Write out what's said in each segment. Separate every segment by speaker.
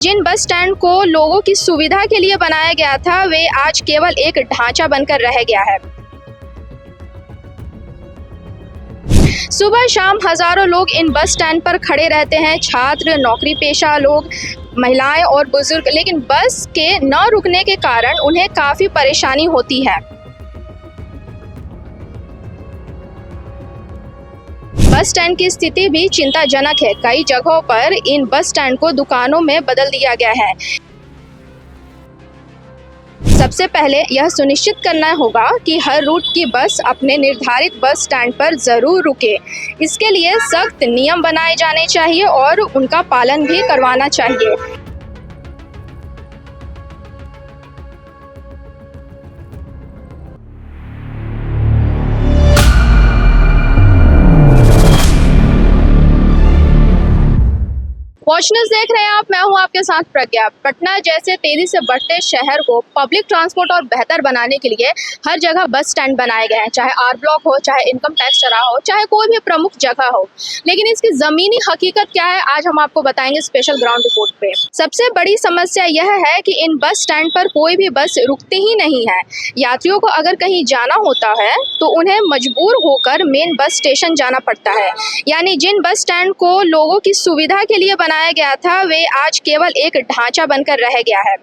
Speaker 1: जिन bus stand को लोगों की सुविधा के लिए बनाया गया था, वे आज केवल एक ढांचा बनकर रह गया है। सुबह शाम हजारों लोग इन बस स्टैंड पर खड़े रहते हैं, छात्र, नौकरी पेशा लोग, महिलाएं और बुजुर्ग। लेकिन बस के न रुकने के कारण उन्हें काफी परेशानी होती है। बस स्टैंड की स्थिति भी चिंताजनक है। कई जगहों पर इन बस स्टैंड को दुकानों में बदल दिया गया है। सबसे पहले यह सुनिश्चित करना होगा कि हर रूट की बस अपने निर्धारित बस स्टैंड पर जरूर रुके। इसके लिए सख्त नियम बनाए जाने चाहिए और उनका पालन भी करवाना चाहिए। वॉच न्यूज़ देख रहे हैं आप, मैं हूं आपके साथ प्रज्ञा। पटना जैसे तेजी से बढ़ते शहर को पब्लिक ट्रांसपोर्ट और बेहतर बनाने के लिए हर जगह बस स्टैंड बनाए गए हैं, चाहे आर ब्लॉक हो, चाहे इनकम टैक्स चौराहा हो, चाहे कोई भी प्रमुख जगह हो। लेकिन इसकी जमीनी हकीकत क्या है, आज हम आपको बताएंगे स्पेशल ग्राउंड रिपोर्ट पे। सबसे बड़ी समस्या यह है कि इन बस स्टैंड पर कोई भी बस रुकती ही नहीं है। यात्रियों को अगर कहीं जाना होता है तो उन्हें मजबूर होकर मेन बस स्टेशन जाना पड़ता है। यानी जिन बस स्टैंड को लोगों की सुविधा के लिए बनाया गया था, वे आज केवल एक ढांचा बनकर रह गया है।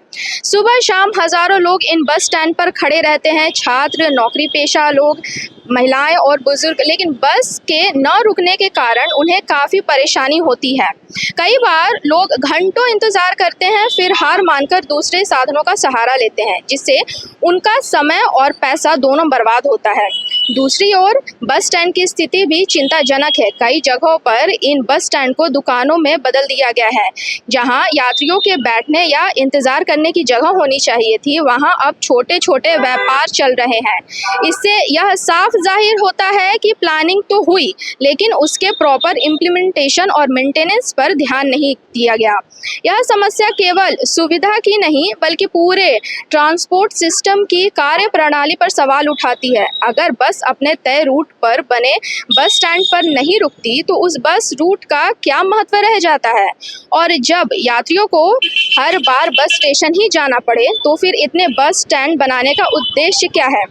Speaker 1: सुबह शाम हजारों लोग इन बस स्टैंड पर खड़े रहते हैं, छात्र, नौकरी पेशा लोग, महिलाएं और बुजुर्ग। लेकिन बस के न रुकने के कारण उन्हें काफी परेशानी होती है। कई बार लोग घंटों इंतजार करते हैं, फिर हार मानकर दूसरे साधनों का सहारा लेते हैं, जिससे उनका समय और पैसा दोनों बर्बाद होता है। दूसरी ओर बस स्टैंड की स्थिति भी चिंताजनक है। कई जगहों पर इन बस स्टैंड को दुकानों में बदल दिया गया है। जहां यात्रियों के बैठने या इंतजार करने की जगह होनी चाहिए थी, वहां अब छोटे छोटे व्यापार चल रहे हैं। इससे यह साफ जाहिर होता है कि प्लानिंग तो हुई, लेकिन उसके प्रॉपर इम्प्लीमेंटेशन और मेंटेनेंस पर ध्यान नहीं दिया गया। यह समस्या केवल सुविधा की नहीं, बल्कि पूरे ट्रांसपोर्ट सिस्टम की कार्य प्रणाली पर सवाल उठाती है। अगर बस अपने तय रूट पर बने बस स्टैंड पर नहीं रुकती तो उस बस रूट का क्या महत्व रह जाता है। और जब यात्रियों को हर बार बस स्टेशन ही जाना पड़े तो फिर इतने बस स्टैंड बनाने का उद्देश्य क्या है।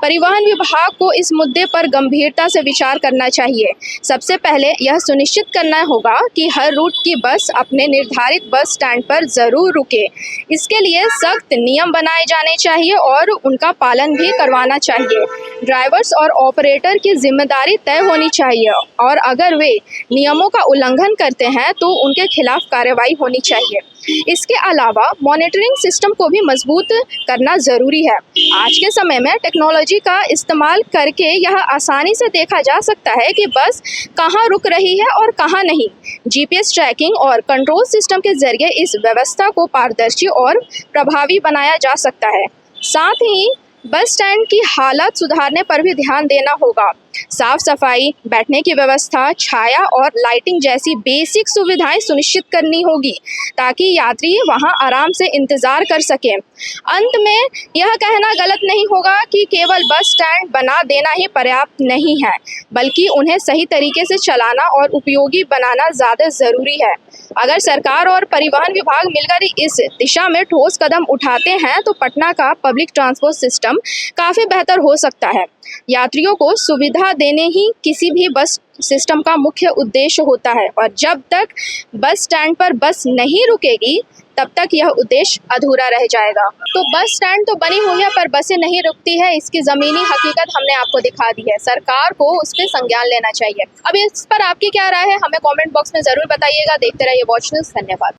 Speaker 1: परिवहन विभाग को इस मुद्दे पर गंभीरता से विचार करना चाहिए। सबसे पहले यह सुनिश्चित करना होगा कि हर रूट की बस अपने निर्धारित बस स्टैंड पर जरूर रुके। इसके लिए सख्त नियम बनाए जाने चाहिए और उनका पालन भी करवाना चाहिए। ड्राइवर्स और ऑपरेटर की जिम्मेदारी तय होनी चाहिए और अगर वे नियमों का उल्लंघन करते हैं तो उनके खिलाफ कार्रवाई होनी चाहिए। इसके अलावा मॉनिटरिंग सिस्टम को भी मजबूत करना जरूरी है। आज के समय में टेक्नोलॉजी का इस्तेमाल करके यह आसानी से देखा जा सकता है कि बस कहाँ रुक रही है और कहाँ नहीं। जीपीएस ट्रैकिंग और कंट्रोल सिस्टम के जरिए इस व्यवस्था को पारदर्शी और प्रभावी बनाया जा सकता है। साथ ही बस स्टैंड की हालत सुधारने पर भी ध्यान देना होगा। साफ सफाई, बैठने की व्यवस्था, छाया और लाइटिंग जैसी बेसिक सुविधाएं सुनिश्चित करनी होगी ताकि यात्री वहां आराम से इंतजार कर सकें। अंत में यह कहना गलत नहीं होगा कि केवल बस स्टैंड बना देना ही पर्याप्त नहीं है, बल्कि उन्हें सही तरीके से चलाना और उपयोगी बनाना ज़्यादा ज़रूरी है। अगर सरकार और परिवहन विभाग मिलकर इस दिशा में ठोस कदम उठाते हैं तो पटना का पब्लिक ट्रांसपोर्ट सिस्टम काफ़ी बेहतर हो सकता है। यात्रियों को सुविधा देने ही किसी भी बस सिस्टम का मुख्य उद्देश्य होता है और जब तक बस स्टैंड पर बस नहीं रुकेगी तब तक यह उद्देश्य अधूरा रह जाएगा। तो बस स्टैंड तो बनी हुई है पर बसें नहीं रुकती है, इसकी ज़मीनी हकीकत हमने आपको दिखा दी है। सरकार को उस पर संज्ञान लेना चाहिए। अब इस पर आपकी क्या राय है, हमें कमेंट बॉक्स में ज़रूर बताइएगा। देखते रहिए वॉच न्यूज़। धन्यवाद।